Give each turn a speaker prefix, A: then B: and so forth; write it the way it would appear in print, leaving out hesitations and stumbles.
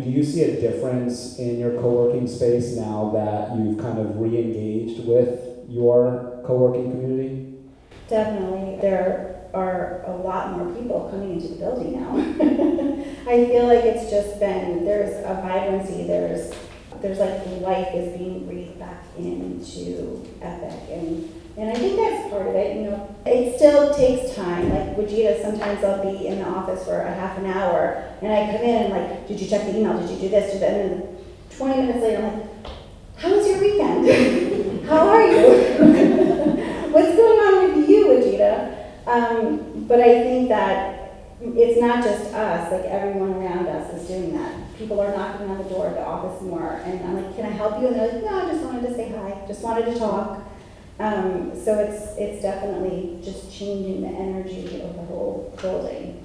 A: do you see a difference in your co-working space now that you've kind of re-engaged with your co-working community?
B: Definitely. There are a lot more people coming into the building now. I feel like it's just been, there's a vibrancy, there's like life is being breathed back into Epic, and I think that's part of it. You know, it still takes time. Like with Gita, sometimes I'll be in the office for a half an hour, and I come in and like, did you check the email? Did you do this? Did that? And then 20 minutes later, I'm like, how was your weekend? How are you? What's going on with you, Ajita? But I think that it's not just us, like everyone around us is doing that. People are knocking on the door of the office more, and I'm like, can I help you? And they're like, no, I just wanted to say hi, just wanted to talk. So it's definitely just changing the energy of the whole building.